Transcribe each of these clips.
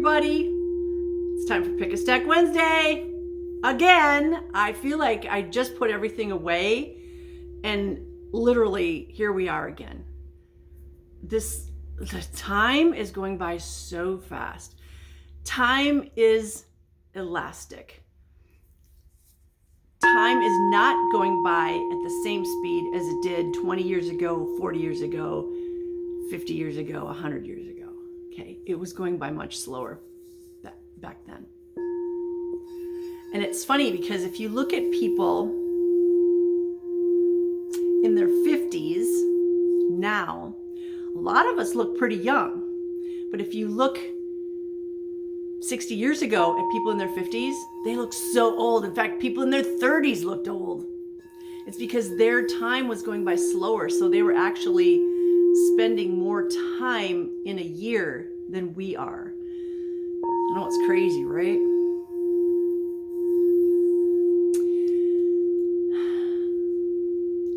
everybody. It's time for Pick a Stack Wednesday. Again, I feel like I just put everything away and literally here we are again. The time is going by so fast. Time is elastic. Time is not going by at the same speed as it did 20 years ago, 40 years ago, 50 years ago, 100 years ago. Okay, it was going by much slower back then. And it's funny because if you look at people in their 50s now, a lot of us look pretty young. But if you look 60 years ago at people in their 50s, they look so old. In fact, people in their 30s looked old. It's because their time was going by slower. So they were actually spending more time in a year than we are. I know it's crazy, right?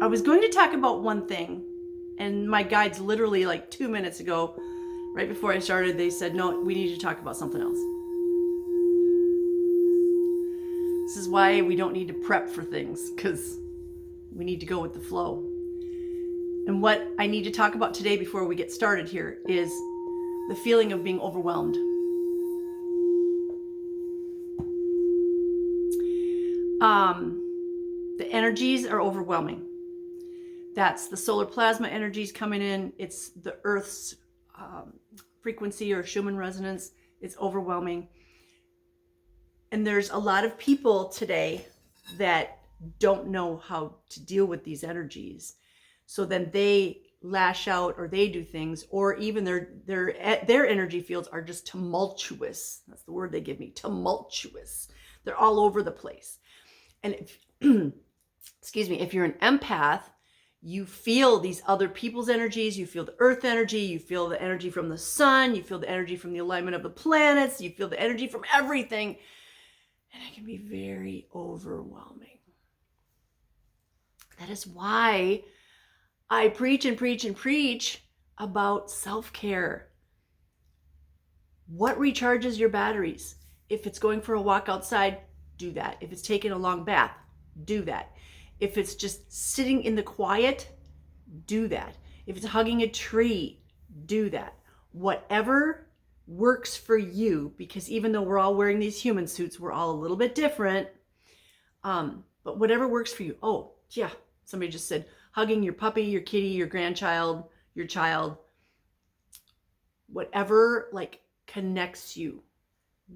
I was going to talk about one thing, and my guides literally like 2 minutes ago, right before I started, they said, no, we need to talk about something else. This is why we don't need to prep for things, because we need to go with the flow. And what I need to talk about today before we get started here is the feeling of being overwhelmed. The energies are overwhelming. That's the solar plasma energies coming in. It's the Earth's frequency or Schumann resonance. It's overwhelming. And there's a lot of people today that don't know how to deal with these energies. So then they lash out or they do things, or even their energy fields are just tumultuous. That's the word they give me, tumultuous. They're all over the place. And if, excuse me, if you're an empath, you feel these other people's energies, you feel the earth energy, you feel the energy from the sun, you feel the energy from the alignment of the planets, you feel the energy from everything. And it can be very overwhelming. That is why I preach and preach and preach about self-care. What recharges your batteries? If it's going for a walk outside, do that. If it's taking a long bath, do that. If it's just sitting in the quiet, do that. If it's hugging a tree, do that. Whatever works for you, because even though we're all wearing these human suits, we're all a little bit different. But whatever works for you. Oh, yeah. Somebody just said hugging your puppy, your kitty, your grandchild, your child. Whatever like connects you,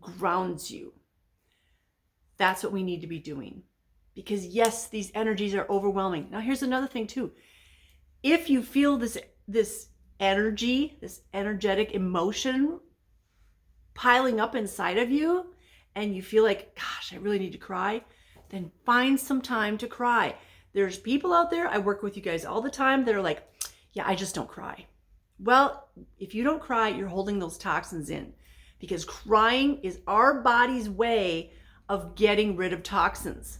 grounds you. That's what we need to be doing. Because yes, these energies are overwhelming. Now here's another thing too. If you feel this energy, this energetic emotion piling up inside of you, and you feel like, gosh, I really need to cry, then find some time to cry. There's people out there, I work with you guys all the time, that are like, yeah, I just don't cry. Well, if you don't cry, you're holding those toxins in, because crying is our body's way of getting rid of toxins.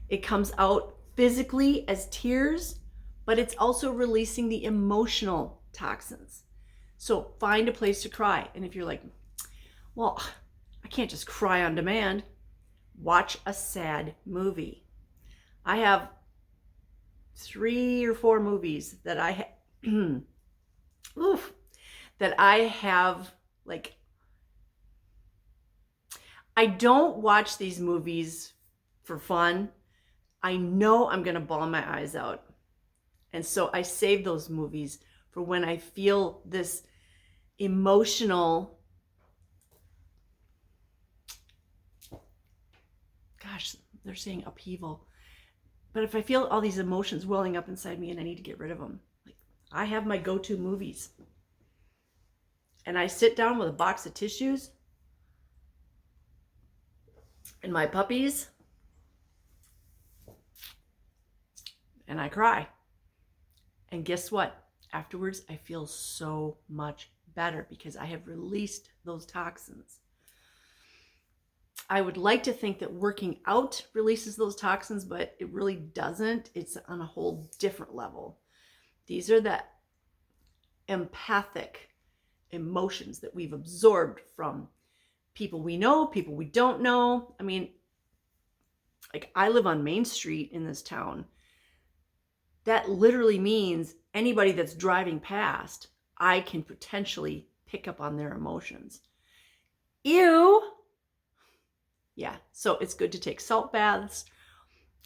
It comes out physically as tears, but it's also releasing the emotional toxins. So find a place to cry. And if you're like, well, I can't just cry on demand, watch a sad movie. I have 3 or 4 movies that I have like, I don't watch these movies for fun. I know I'm going to bawl my eyes out. And so I save those movies for when I feel this emotional, gosh, they're saying upheaval. But if I feel all these emotions welling up inside me and I need to get rid of them, like I have my go-to movies. And I sit down with a box of tissues and my puppies, and I cry. And guess what? Afterwards, I feel so much better because I have released those toxins. I would like to think that working out releases those toxins, but it really doesn't. It's on a whole different level. These are the empathic emotions that we've absorbed from people we know, people we don't know. I mean, like I live on Main Street in this town. That literally means anybody that's driving past, I can potentially pick up on their emotions. Ew. Yeah, so it's good to take salt baths,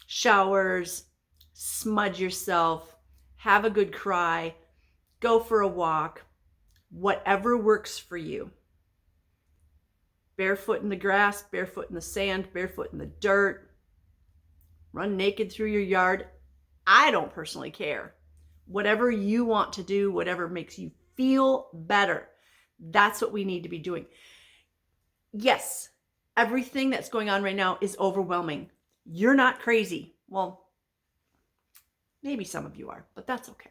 showers, smudge yourself, have a good cry, go for a walk, whatever works for you. Barefoot in the grass, barefoot in the sand, barefoot in the dirt, run naked through your yard. I don't personally care. Whatever you want to do, whatever makes you feel better, that's what we need to be doing. Yes, everything that's going on right now is overwhelming. You're not crazy. Well, maybe some of you are, but that's okay.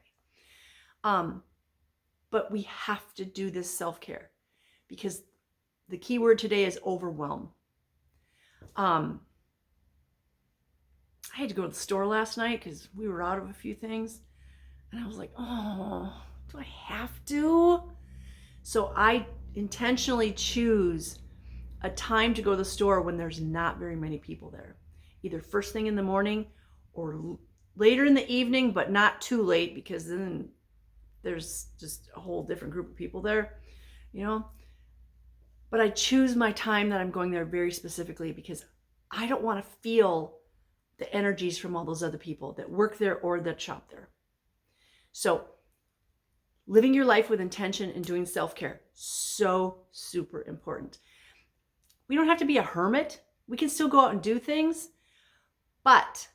But we have to do this self-care because the key word today is overwhelm. I had to go to the store last night because we were out of a few things. And I was like, oh, do I have to? So I intentionally choose a time to go to the store when there's not very many people there. Either first thing in the morning or later in the evening, but not too late because then there's just a whole different group of people there, you know? But I choose my time that I'm going there very specifically because I don't want to feel the energies from all those other people that work there or that shop there. So living your life with intention and doing self-care, so super important. We don't have to be a hermit. We can still go out and do things, but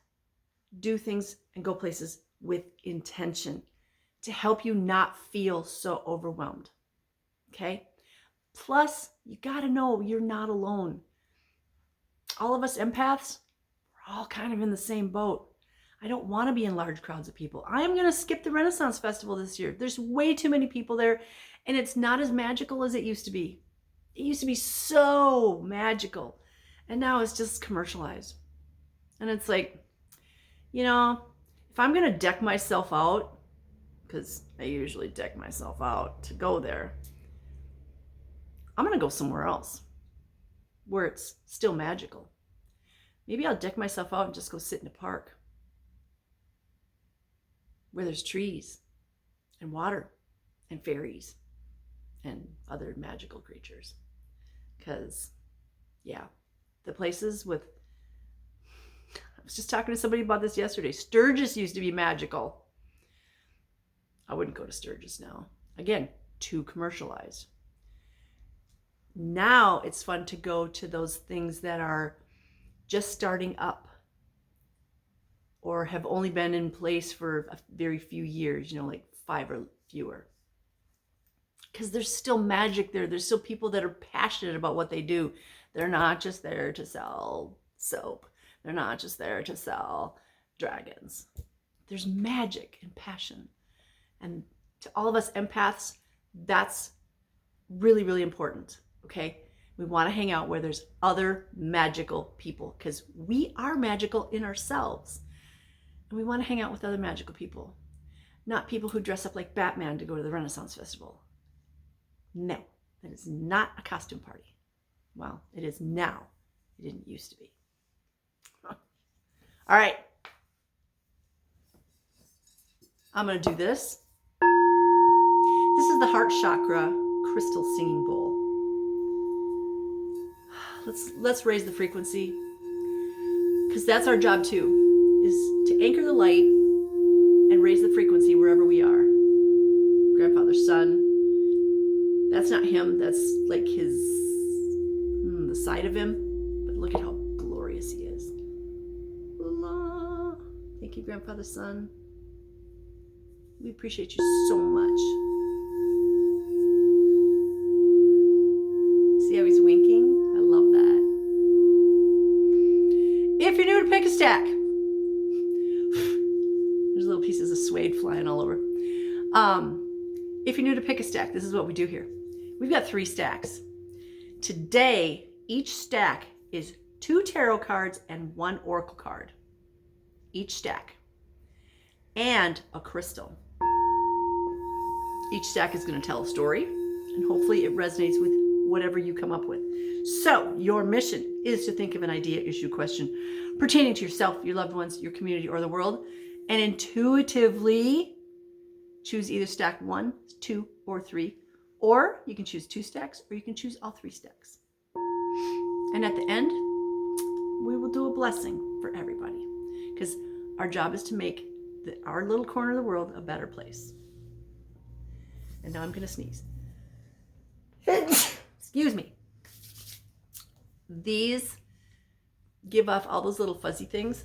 do things and go places with intention to help you not feel so overwhelmed. Okay? Plus, you got to know you're not alone. All of us empaths, we're all kind of in the same boat. I don't want to be in large crowds of people. I am going to skip the Renaissance Festival this year. There's way too many people there, and it's not as magical as it used to be. It used to be so magical, and now it's just commercialized. And it's like, you know, if I'm going to deck myself out, because I usually deck myself out to go there, I'm going to go somewhere else where it's still magical. Maybe I'll deck myself out and just go sit in a park where there's trees and water and fairies and other magical creatures. Because, yeah, the places with, I was just talking to somebody about this yesterday. Sturgis used to be magical. I wouldn't go to Sturgis now. Again, too commercialized. Now it's fun to go to those things that are just starting up or have only been in place for a very few years, you know, like 5 or fewer. Because there's still magic there. There's still people that are passionate about what they do. They're not just there to sell soap. They're not just there to sell dragons. There's magic and passion. And to all of us empaths, that's really, really important, okay? We want to hang out where there's other magical people because we are magical in ourselves. And we want to hang out with other magical people, not people who dress up like Batman to go to the Renaissance Festival. No, that is not a costume party. Well, it is now. It didn't used to be. All right. I'm going to do this. This is the heart chakra crystal singing bowl. Let's raise the frequency because that's our job too, is to anchor the light and raise the frequency wherever we are. Grandfather's son. That's not him. That's like his, the side of him. But look at how glorious he is. Allah. Thank you, Grandfather's son. We appreciate you so much. See how he's winking? I love that. If you're new to Pick a Stack, there's little pieces of suede flying all over. If you're new to Pick a Stack, this is what we do here. We've got 3 stacks. Today, each stack is 2 tarot cards and 1 oracle card. Each stack. And a crystal. Each stack is going to tell a story, and hopefully it resonates with whatever you come up with. So your mission is to think of an idea, issue, question pertaining to yourself, your loved ones, your community, or the world, and intuitively choose either stack 1, 2, or 3, or you can choose 2 stacks, or you can choose all 3 stacks. And at the end, we will do a blessing for everybody, because our job is to make our little corner of the world a better place. And now I'm going to sneeze. Excuse me. These give off all those little fuzzy things.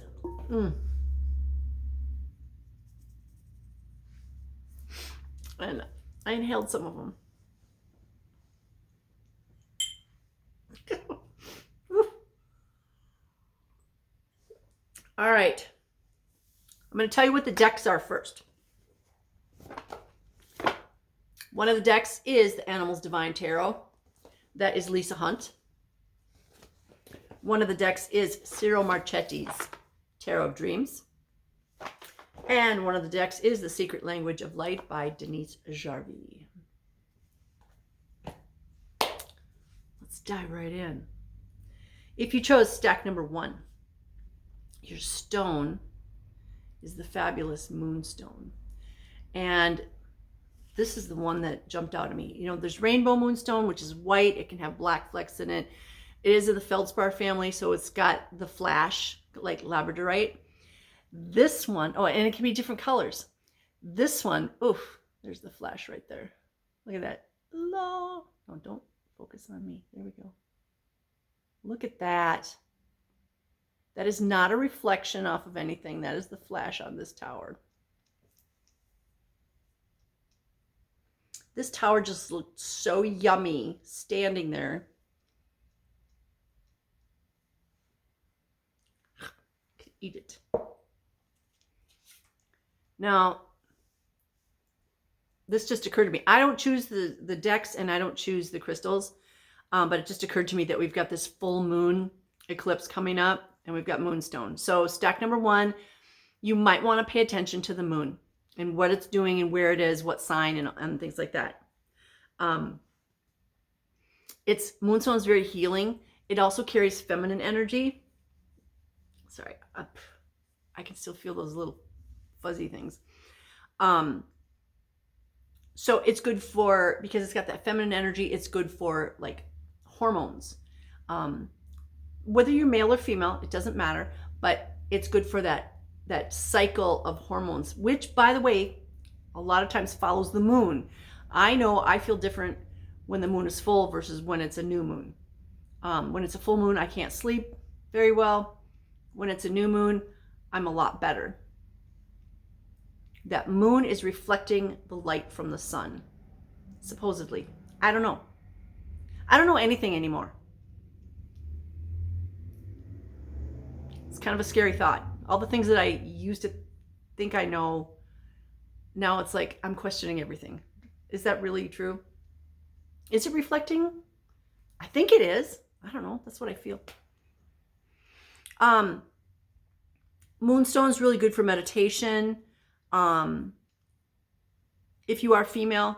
And I inhaled some of them. All right. I'm going to tell you what the decks are first. One of the decks is the Animals Divine Tarot. That is Lisa Hunt. One of the decks is Cyril Marchetti's Tarot of Dreams. And one of the decks is The Secret Language of Light by Denise Jarvie. Let's dive right in. If you chose stack number 1, your stone is the fabulous Moonstone. And this is the one that jumped out at me. You know, there's Rainbow Moonstone, which is white. It can have black flecks in it. It is of the feldspar family, so it's got the flash, like labradorite. This one, oh, and it can be different colors. This one, oof, there's the flash right there. Look at that. No, don't focus on me. There we go. Look at that. That is not a reflection off of anything. That is the flash on this tower. This tower just looked so yummy standing there. Could eat it. Now, this just occurred to me. I don't choose the decks and I don't choose the crystals, but it just occurred to me that we've got this full moon eclipse coming up and we've got Moonstone. So stack number 1, you might want to pay attention to the moon and what it's doing and where it is, what sign and things like that. Moonstone is very healing. It also carries feminine energy. Sorry, I can still feel those little fuzzy things. So it's good for, because it's got that feminine energy, it's good for like hormones. Whether you're male or female, it doesn't matter, but it's good for that cycle of hormones, which, by the way, a lot of times follows the moon. I know I feel different when the moon is full versus when it's a new moon. When it's a full moon, I can't sleep very well. When it's a new moon, I'm a lot better. That moon is reflecting the light from the sun, supposedly. I don't know. I don't know anything anymore. It's kind of a scary thought. All the things that I used to think I know, now it's like I'm questioning everything. Is that really true? Is it reflecting? I think it is. I don't know. That's what I feel. Moonstone is really good for meditation. If you are female,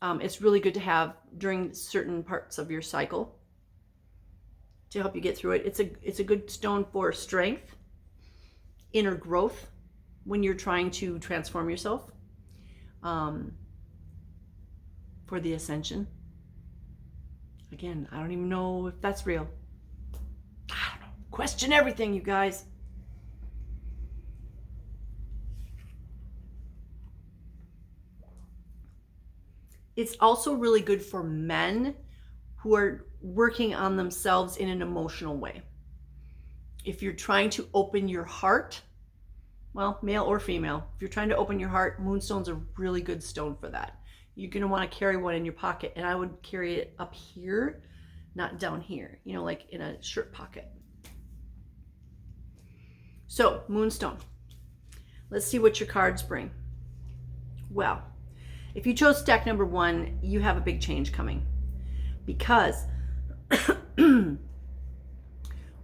it's really good to have during certain parts of your cycle to help you get through it. It's a good stone for strength, inner growth when you're trying to transform yourself, for the ascension. Again, I don't even know if that's real. I don't know. Question everything, you guys. It's also really good for men who are working on themselves in an emotional way. If you're trying to open your heart, well, male or female, if you're trying to open your heart, Moonstone's a really good stone for that. You're going to want to carry one in your pocket, and I would carry it up here, not down here, you know, like in a shirt pocket. So, Moonstone. Let's see what your cards bring. Well, if you chose stack number 1, you have a big change coming, because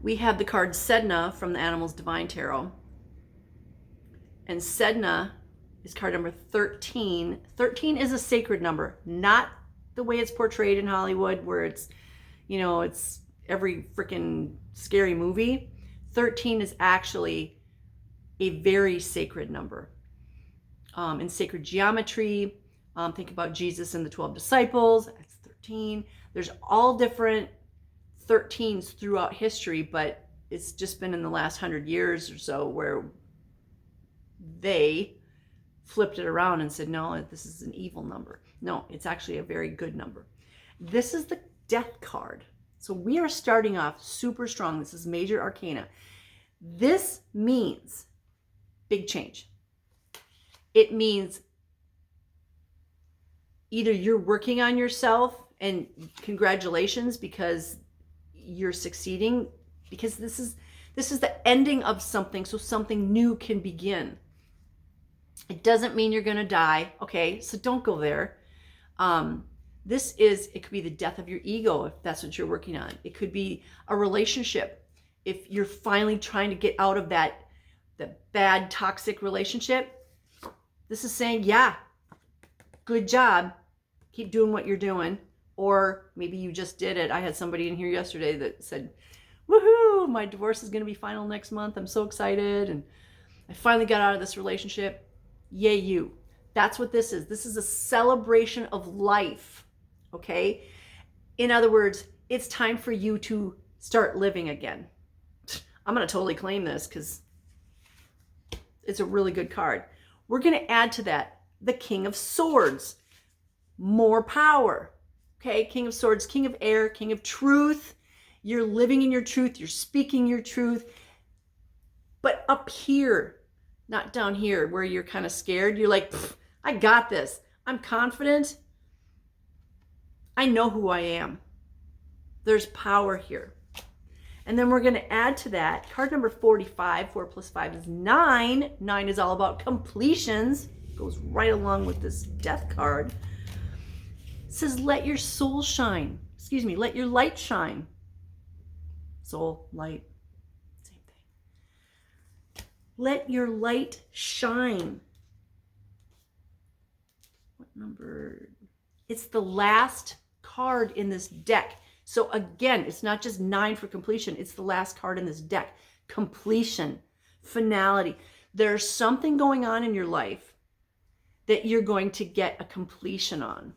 we have the card Sedna from the Animals Divine Tarot. And Sedna is card number 13. 13 is a sacred number, not the way it's portrayed in Hollywood, where it's, it's every freaking scary movie. 13 is actually a very sacred number. In sacred geometry, think about Jesus and the 12 disciples. That's 13. There's all different 13s throughout history, but it's just been in the last 100 years or so where they flipped it around and said, no, this is an evil number. No, it's actually a very good number. This is the death card. So we are starting off super strong. This is major arcana. This means big change. It means either you're working on yourself, and congratulations, because you're succeeding, because this is the ending of something, so something new can begin. It doesn't mean you're going to die. Okay, so don't go there. It could be the death of your ego if that's what you're working on. It could be a relationship. If you're finally trying to get out of the bad, toxic relationship, this is saying, yeah, good job. Keep doing what you're doing. Or maybe you just did it. I had somebody in here yesterday that said, woohoo, my divorce is going to be final next month. I'm so excited. And I finally got out of this relationship. Yay, you. That's what this is. This is a celebration of life. Okay? In other words, it's time for you to start living again. I'm going to totally claim this because it's a really good card. We're going to add to that the King of Swords. More power. Okay? King of Swords, King of Air, King of Truth. You're living in your truth. You're speaking your truth. But up here, not down here where you're kind of scared. You're like, I got this. I'm confident. I know who I am. There's power here. And then we're going to add to that card number 45. 4 plus 5 is 9. 9 is all about completions. Goes right along with this death card. It says, let your soul shine. Excuse me, let your light shine. Soul, light, same thing. Let your light shine. What number? It's the last card in this deck. So again, it's not just 9 for completion. It's the last card in this deck. Completion, finality. There's something going on in your life that you're going to get a completion on.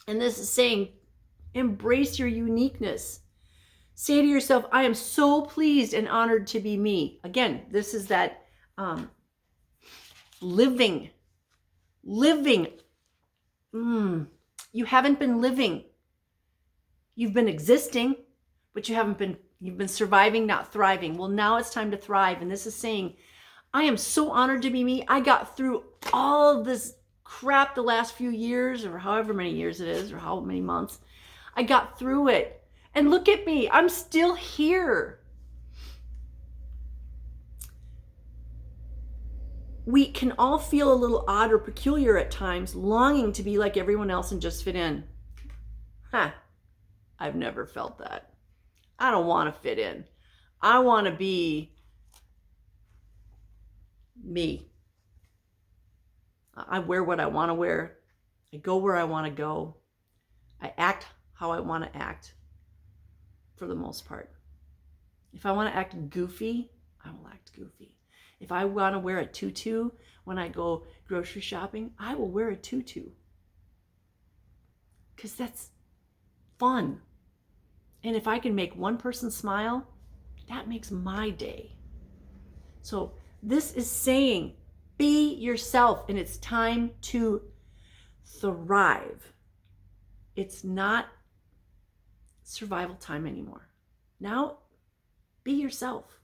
And this is saying, embrace your uniqueness. Say to yourself, I am so pleased and honored to be me. Again, this is that living. You haven't been living. You've been existing, but you've been surviving, not thriving. Well, now it's time to thrive. And this is saying, I am so honored to be me. I got through all of this crap the last few years, or however many years it is, or how many months. I got through it. And look at me. I'm still here. We can all feel a little odd or peculiar at times, longing to be like everyone else and just fit in. I've never felt that. I don't want to fit in. I want to be me. I wear what I want to wear. I go where I want to go. I act how I want to act, for the most part. If I want to act goofy, I will act goofy. If I want to wear a tutu when I go grocery shopping, I will wear a tutu. Because that's fun. And if I can make one person smile, that makes my day. So this is saying, be yourself, and it's time to thrive. It's not survival time anymore. Now, be yourself.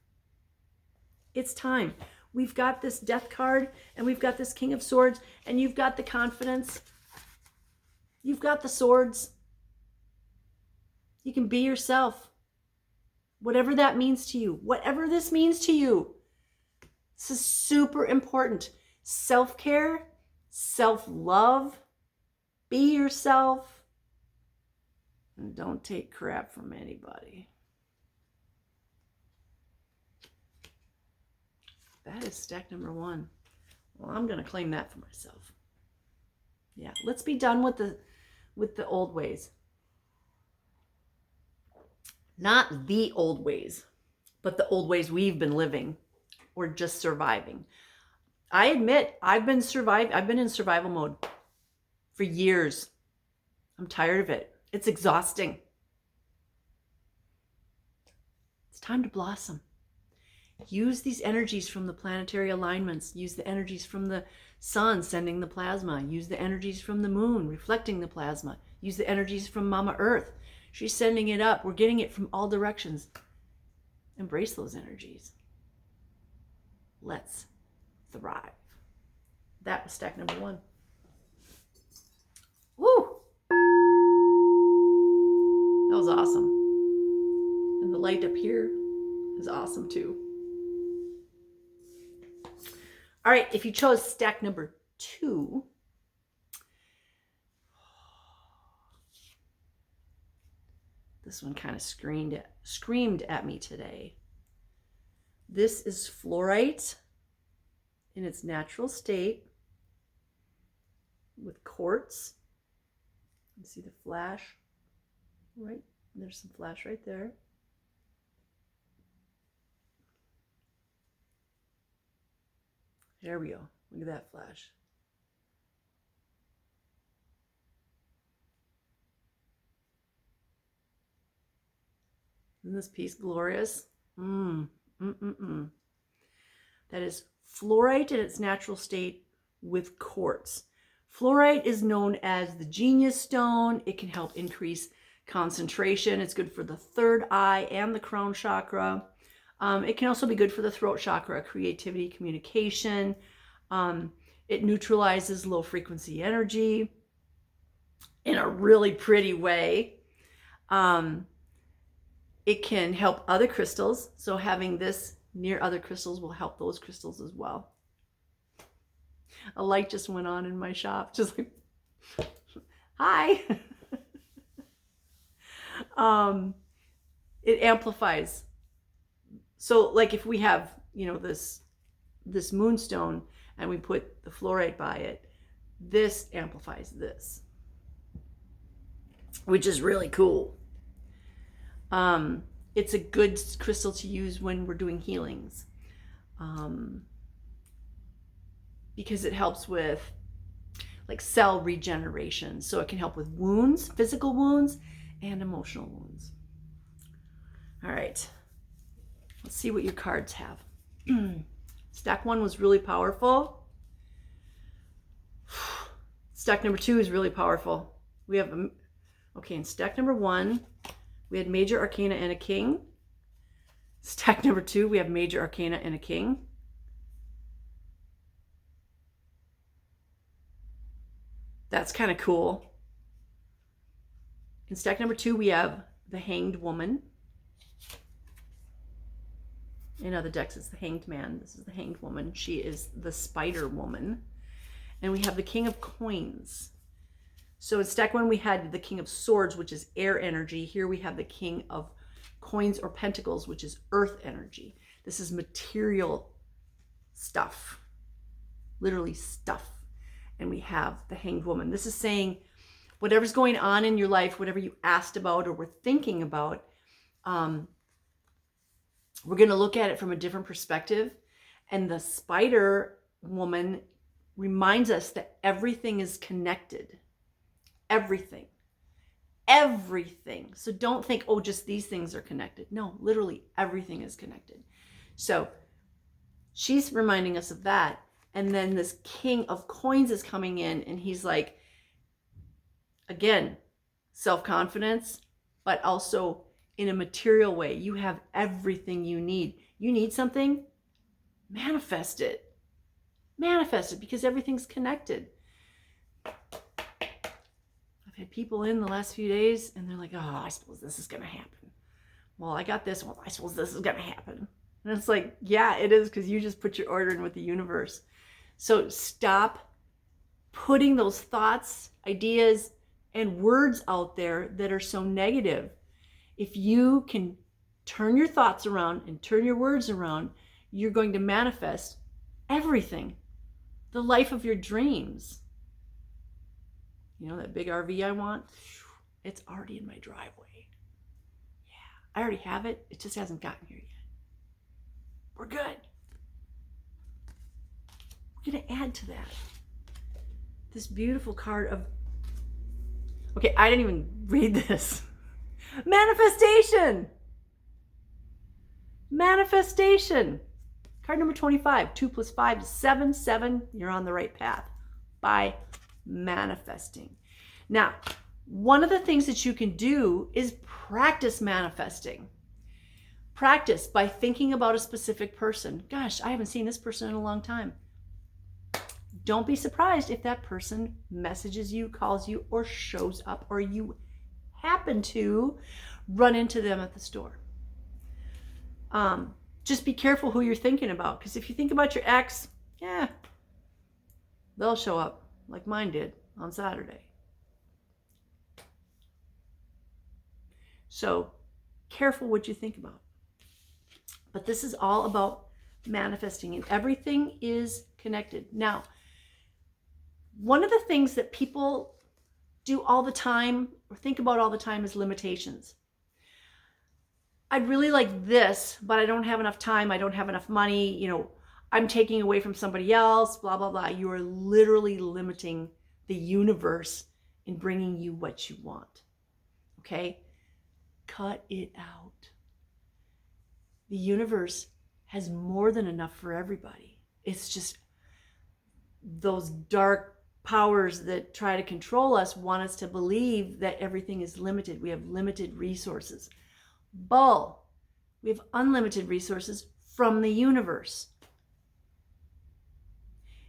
It's time. We've got this death card, and we've got this King of Swords, and you've got the confidence. You've got the swords. You can be yourself. Whatever that means to you. Whatever this means to you. This is super important. Self-care, self-love, be yourself, and don't take crap from anybody. That is stack number 1. Well, I'm going to claim that for myself. Yeah, let's be done with with the old ways. Not the old ways, but the old ways we've been living or just surviving. I admit I've been in survival mode for years. I'm tired of it. It's exhausting. It's time to blossom. Use these energies from the planetary alignments. Use the energies from the sun sending the plasma. Use the energies from the moon reflecting the plasma. Use the energies from Mama Earth. She's sending it up. We're getting it from all directions. Embrace those energies. Let's thrive. That was stack number 1. Woo! That was awesome. And the light up here is awesome too. All right, if you chose stack number 2, this one kind of screamed at me today. This is fluorite in its natural state with quartz. You see the flash, right? There's some flash right there. There we go. Look at that flash. Isn't this piece glorious? That is fluorite in its natural state with quartz. Fluorite is known as the genius stone. It can help increase concentration. It's good for the third eye and the crown chakra. It can also be good for the throat chakra, creativity, communication. It neutralizes low frequency energy in a really pretty way. It can help other crystals. So having this near other crystals will help those crystals as well. A light just went on in my shop, just like, hi. It amplifies. So like if we have, this moonstone and we put the fluorite by it, this amplifies this, which is really cool. It's a good crystal to use when we're doing healings, because it helps with like cell regeneration. So it can help with wounds, physical wounds and emotional wounds. All right. Let's see what your cards have. Stack 1 was really powerful. Stack number 2 is really powerful. We have, in stack number 1, we had major arcana and a king. Stack number 2, we have major arcana and a king. That's kind of cool. In stack number 2, we have the Hanged Woman. In other decks, it's the Hanged Man. This is the Hanged Woman. She is the Spider Woman. And we have the King of Coins. So in stack 1, we had the King of Swords, which is air energy. Here we have the King of Coins or Pentacles, which is earth energy. This is material stuff, literally stuff. And we have the Hanged Woman. This is saying whatever's going on in your life, whatever you asked about or were thinking about, we're going to look at it from a different perspective. And the Spider Woman reminds us that everything is connected. Everything. So don't think, oh, just these things are connected. No, literally everything is connected. So she's reminding us of that. And then this King of Coins is coming in and he's like, again, self-confidence, but also in a material way. You have everything you need. You need something? Manifest it. Manifest it, because everything's connected. I've had people in the last few days and they're like, oh, I suppose this is going to happen. Well, I got this. Well, I suppose this is going to happen. And it's like, yeah, it is, because you just put your order in with the universe. So stop putting those thoughts, ideas, and words out there that are so negative. If you can turn your thoughts around and turn your words around, you're going to manifest everything, the life of your dreams. You know, that big RV I want? It's already in my driveway. Yeah, I already have it. It just hasn't gotten here yet. We're good. We're going to add to that this beautiful card of, okay, I didn't even read this. Manifestation. Manifestation. Card number 25. 2 + 5 is 7. 7. You're on the right path by manifesting. Now, one of the things that you can do is practice manifesting. Practice by thinking about a specific person. Gosh, I haven't seen this person in a long time. Don't be surprised if that person messages you, calls you, or shows up, or you happen to run into them at the store. Just be careful who you're thinking about, because if you think about your ex, yeah, they'll show up like mine did on Saturday. So careful what you think about. But this is all about manifesting, and everything is connected. Now, one of the things that people do all the time or think about all the time is limitations. I'd really like this, but I don't have enough time. I don't have enough money. You know, I'm taking away from somebody else, blah, blah, blah. You are literally limiting the universe in bringing you what you want. Okay? Cut it out. The universe has more than enough for everybody. It's just those dark powers that try to control us want us to believe that everything is limited. We have limited resources. Bull. We have unlimited resources from the universe.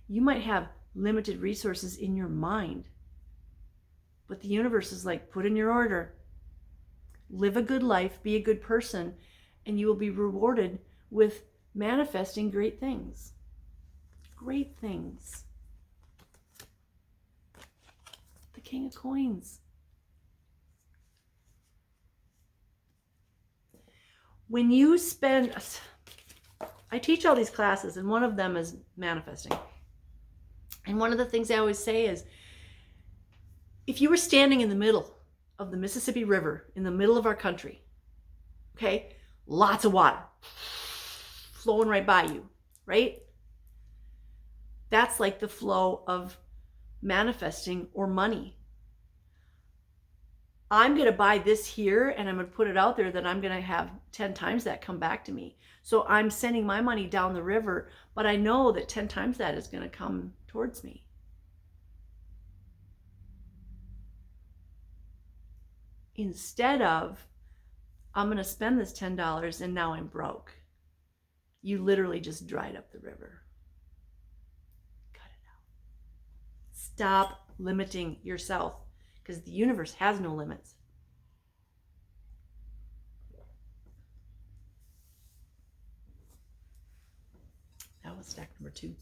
You might have limited resources in your mind, but the universe is like, put in your order. Live a good life, be a good person, and you will be rewarded with manifesting great things. Great things. The King of Coins. When you spend, I teach all these classes, and one of them is manifesting. And one of the things I always say is, if you were standing in the middle of the Mississippi River, in the middle of our country, okay, lots of water flowing right by you, right? That's like the flow of manifesting or money. I'm going to buy this here and I'm going to put it out there that I'm going to have 10 times that come back to me. So I'm sending my money down the river, but I know that 10 times that is going to come towards me. Instead of, I'm going to spend this $10 and now I'm broke. You literally just dried up the river. Cut it out. Stop limiting yourself, because the universe has no limits. That was stack number 2.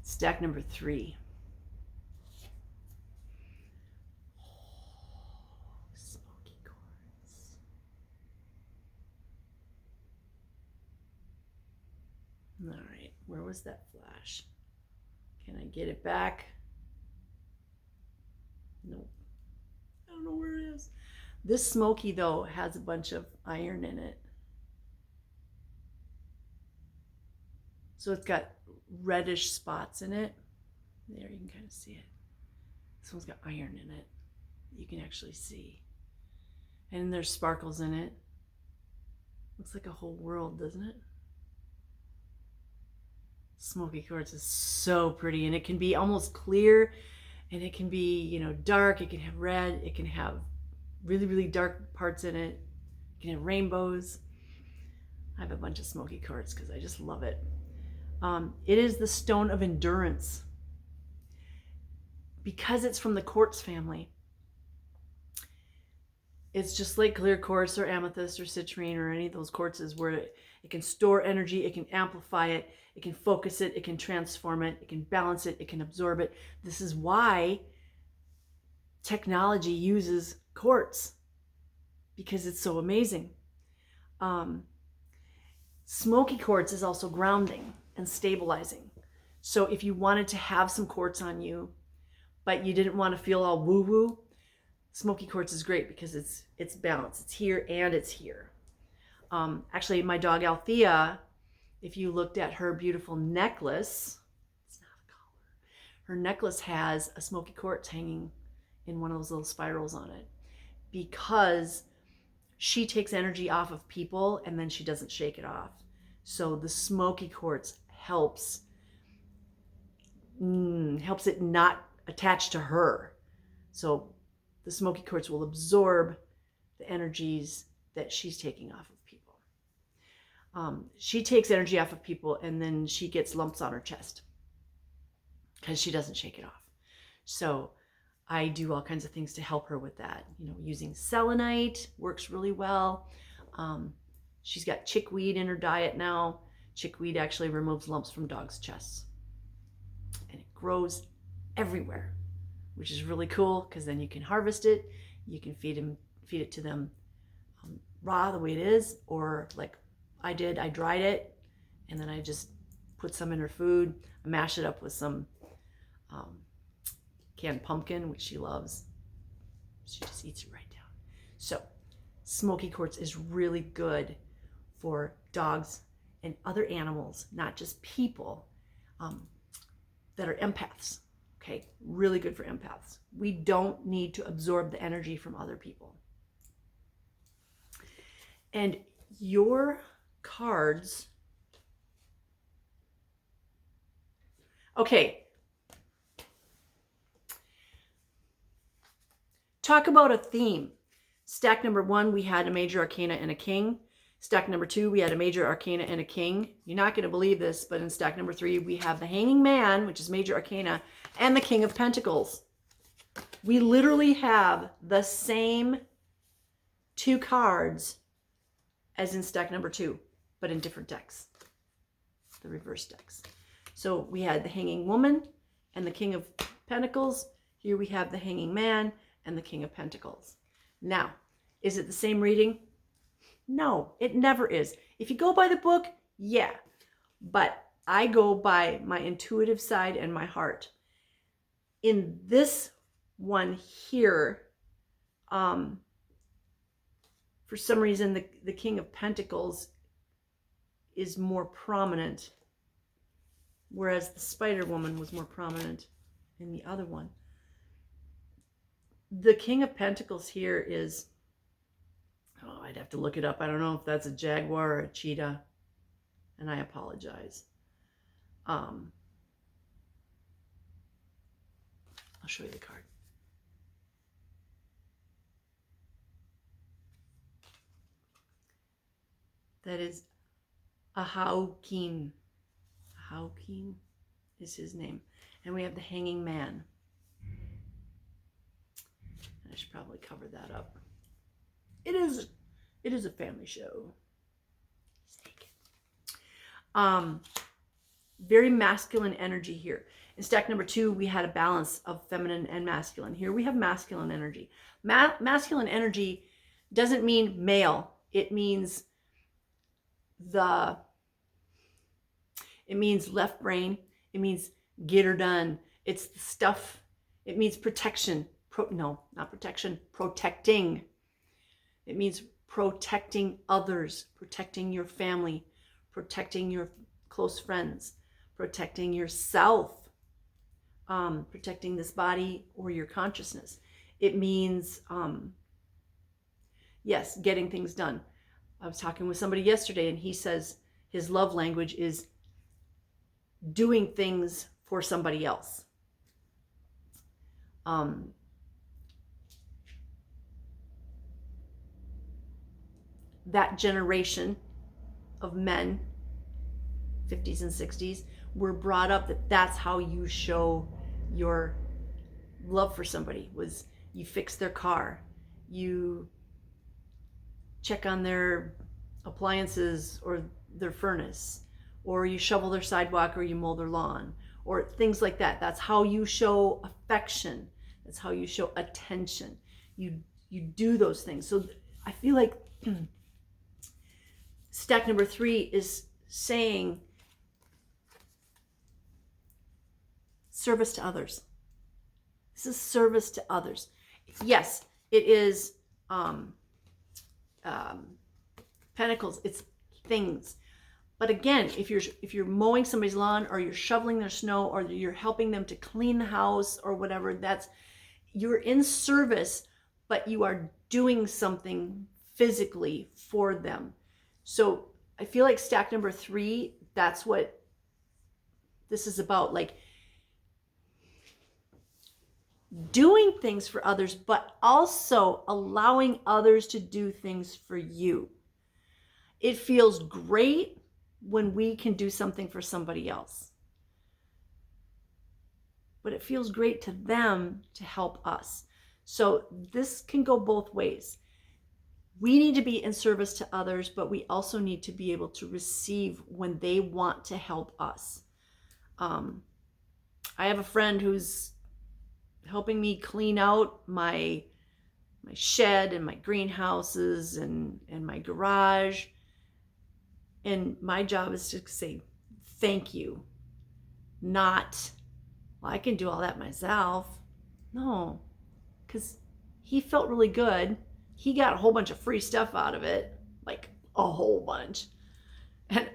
Stack number 3. Smoky quartz. All right, where was that flash? Can I get it back? Nope. I don't know where it is. This smoky, though, has a bunch of iron in it. So it's got reddish spots in it. There, you can kind of see it. This one's got iron in it. You can actually see. And there's sparkles in it. Looks like a whole world, doesn't it? Smoky quartz is so pretty, and it can be almost clear, and it can be, you know, dark. It can have red. It can have really, really dark parts in it. It can have rainbows. I have a bunch of smoky quartz because I just love it. It is the stone of endurance. Because it's from the quartz family, it's just like clear quartz or amethyst or citrine or any of those quartzes, where it can store energy, it can amplify it, it can focus it, it can transform it, it can balance it, it can absorb it. This is why technology uses quartz because it's so amazing. Smoky quartz is also grounding and stabilizing. So if you wanted to have some quartz on you, but you didn't want to feel all woo-woo, smoky quartz is great because it's balanced. It's here and it's here. Actually, my dog Althea, if you looked at her beautiful necklace, it's not a collar. Her necklace has a smoky quartz hanging in one of those little spirals on it because she takes energy off of people and then she doesn't shake it off. So the smoky quartz helps it not attach to her. So the smoky quartz will absorb the energies that she's taking off of people. She takes energy off of people and then she gets lumps on her chest because she doesn't shake it off. So I do all kinds of things to help her with that. Using selenite works really well. She's got chickweed in her diet now. Chickweed actually removes lumps from dogs' chests. And it grows everywhere, which is really cool because then you can harvest it. You can feed it to them raw the way it is, or like I did, I dried it and then I just put some in her food. I mash it up with some canned pumpkin, which she loves. She just eats it right down. So smoky quartz is really good for dogs and other animals, not just people that are empaths. Okay, really good for empaths. We don't need to absorb the energy from other people. And your cards, okay, talk about a theme. Stack number 1, we had a major arcana and a king. Stack number 2, we had a major arcana and a king. You're not going to believe this, but in stack number 3, we have the hanging man, which is major arcana, and the king of pentacles. We literally have the same 2 cards as in stack number 2, but in different decks, the reverse decks. So we had the hanging woman and the king of pentacles. Here we have the hanging man and the king of pentacles. Now, is it the same reading? No, it never is. If you go by the book, yeah. But I go by my intuitive side and my heart. In this one here, for some reason, the king of pentacles is more prominent, whereas the spider woman was more prominent in the other one. The king of pentacles here is, I'd have to look it up. I don't know if that's a jaguar or a cheetah, and I apologize. I'll show you the card. That is Ahaukin. Ahaukin is his name. And we have the hanging man. And I should probably cover that up. It is a family show. He's naked. Very masculine energy here. In stack number 2, we had a balance of feminine and masculine. Here we have masculine energy. Masculine energy doesn't mean male. It means left brain. It means get her done. It's the stuff. It means protection. No, not protection. Protecting. It means protecting others, protecting your family, protecting your close friends, protecting yourself, protecting this body or your consciousness. It means, yes, getting things done. I was talking with somebody yesterday and he says his love language is doing things for somebody else. That generation of men, 50s and 60s, were brought up that that's how you show your love for somebody, was you fix their car, you check on their appliances or their furnace, or you shovel their sidewalk or you mow their lawn, or things like that. That's how you show affection. That's how you show attention. You do those things. So I feel like stack number 3 is saying service to others. This is service to others. Yes, it is pentacles. It's things. But again, if you're mowing somebody's lawn, or you're shoveling their snow, or you're helping them to clean the house or whatever, you're in service, but you are doing something physically for them. So I feel like stack number 3, that's what this is about, like doing things for others, but also allowing others to do things for you. It feels great when we can do something for somebody else, but it feels great to them to help us. So this can go both ways. We need to be in service to others, but we also need to be able to receive when they want to help us. I have a friend who's helping me clean out my shed and my greenhouses and my garage. And my job is to say thank you, not, well, I can do all that myself. No, because he felt really good. He got a whole bunch of free stuff out of it, like a whole bunch. And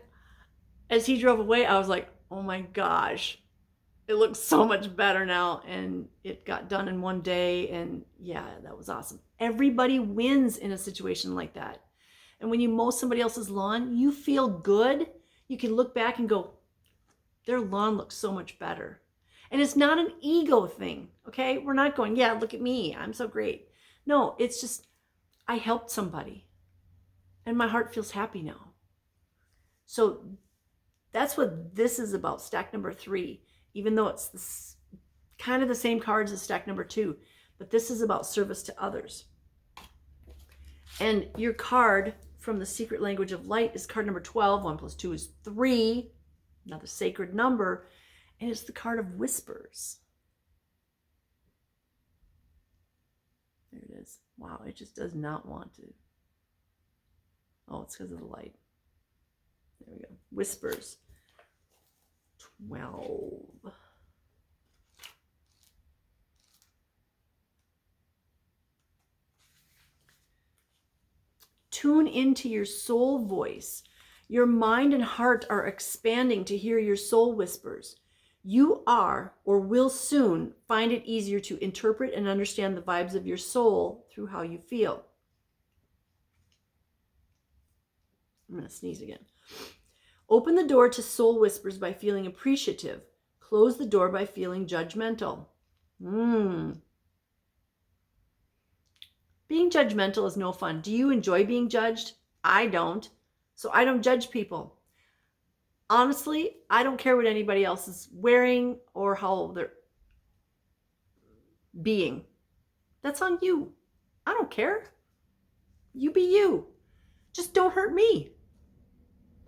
as he drove away, I was like, oh my gosh, it looks so much better now. And it got done in one day. And yeah, that was awesome. Everybody wins in a situation like that. And when you mow somebody else's lawn, you feel good. You can look back and go, their lawn looks so much better. And it's not an ego thing, okay? We're not going, yeah, look at me, I'm so great. No, it's just, I helped somebody and my heart feels happy now. So that's what this is about, stack number 3, even though it's kind of the same cards as stack number 2, but this is about service to others. And your card from the Secret Language of Light is card number 12. 1 + 2 is 3, another sacred number, and it's the card of whispers. There it is. Wow, it just does not want to. Oh, it's because of the light. There we go. Whispers. 12. Tune into your soul voice. Your mind and heart are expanding to hear your soul whispers. You are, or will soon, find it easier to interpret and understand the vibes of your soul through how you feel. I'm going to sneeze again. Open the door to soul whispers by feeling appreciative. Close the door by feeling judgmental. Being judgmental is no fun. Do you enjoy being judged? I don't. So I don't judge people. Honestly, I don't care what anybody else is wearing or how they're being. That's on you. I don't care. You be you. Just don't hurt me.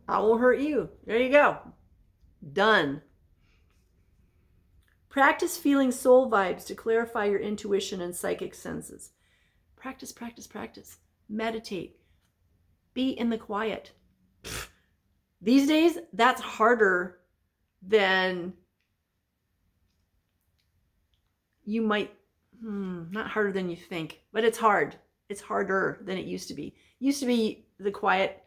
I won't hurt you. There you go. Done. Practice feeling soul vibes to clarify your intuition and psychic senses. Practice, practice, practice. Meditate. Be in the quiet. These days, that's harder than you might, not harder than you think, but it's hard. It's harder than it used to be. It used to be the quiet.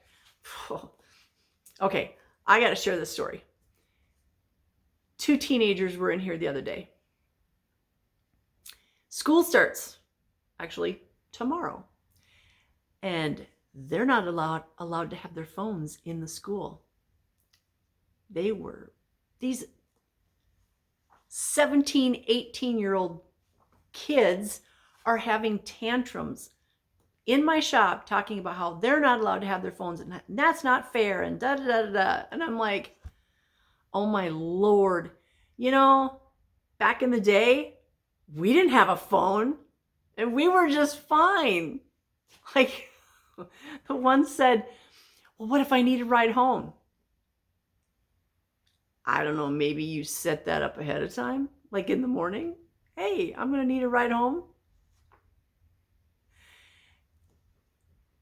Okay, I got to share this story. 2 teenagers were in here the other day. School starts, actually, tomorrow. And they're not allowed to have their phones in the school. These 17, 18-year-old kids are having tantrums in my shop talking about how they're not allowed to have their phones and that's not fair and da da da da. And I'm like, oh my Lord. You know, back in the day, we didn't have a phone and we were just fine. Like, the one said, well, what if I need a ride home? I don't know, maybe you set that up ahead of time, like in the morning. Hey, I'm going to need a ride home.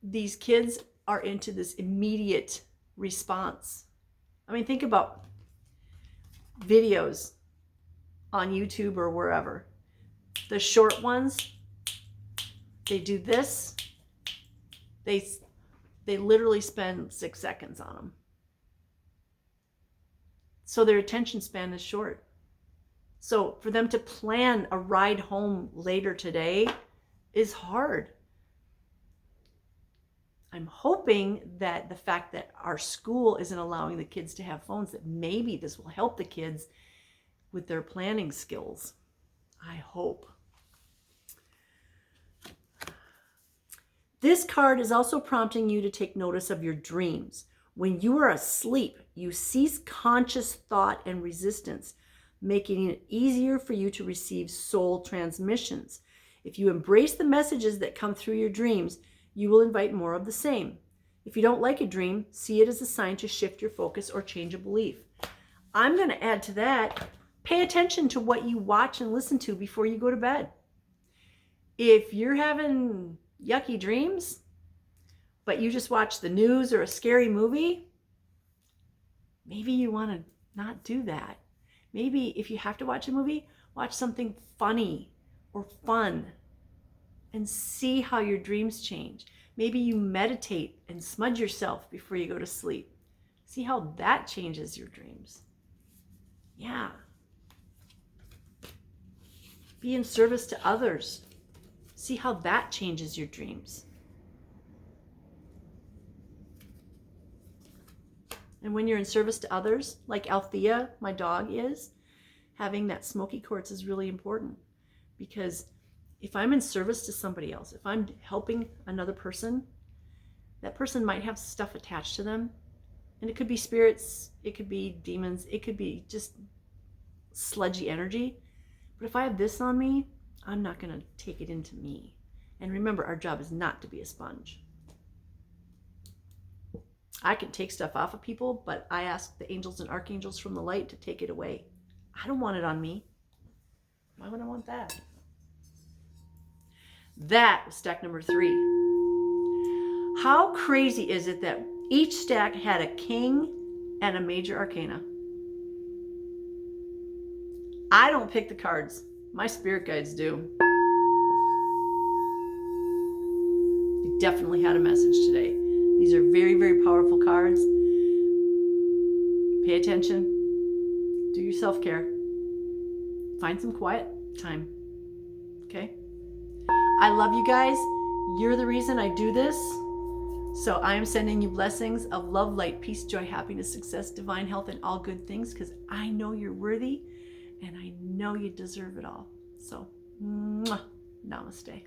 These kids are into this immediate response. I mean, think about videos on YouTube or wherever. The short ones, they do this. They literally spend 6 seconds on them. So their attention span is short. So for them to plan a ride home later today is hard. I'm hoping that the fact that our school isn't allowing the kids to have phones, that maybe this will help the kids with their planning skills. I hope. This card is also prompting you to take notice of your dreams. When you are asleep, you cease conscious thought and resistance, making it easier for you to receive soul transmissions. If you embrace the messages that come through your dreams, you will invite more of the same. If you don't like a dream, see it as a sign to shift your focus or change a belief. I'm going to add to that, pay attention to what you watch and listen to before you go to bed. If you're having yucky dreams, but you just watch the news or a scary movie, maybe you want to not do that. Maybe if you have to watch a movie, watch something funny or fun and see how your dreams change. Maybe you meditate and smudge yourself before you go to sleep. See how that changes your dreams. Yeah. Be in service to others. See how that changes your dreams. And when you're in service to others, like Althea, my dog, is, having that smoky quartz is really important. Because if I'm in service to somebody else, if I'm helping another person, that person might have stuff attached to them. And it could be spirits, it could be demons, it could be just sludgy energy. But if I have this on me, I'm not going to take it into me. And remember, our job is not to be a sponge. I can take stuff off of people, but I ask the angels and archangels from the light to take it away. I don't want it on me. Why would I want that? That was stack number 3. How crazy is it that each stack had a king and a major arcana? I don't pick the cards. My spirit guides do. You definitely had a message today. These are very, very powerful cards. Pay attention. Do your self-care. Find some quiet time. Okay? I love you guys. You're the reason I do this. So I am sending you blessings of love, light, peace, joy, happiness, success, divine health, and all good things, because I know you're worthy and I know you deserve it all. So, namaste.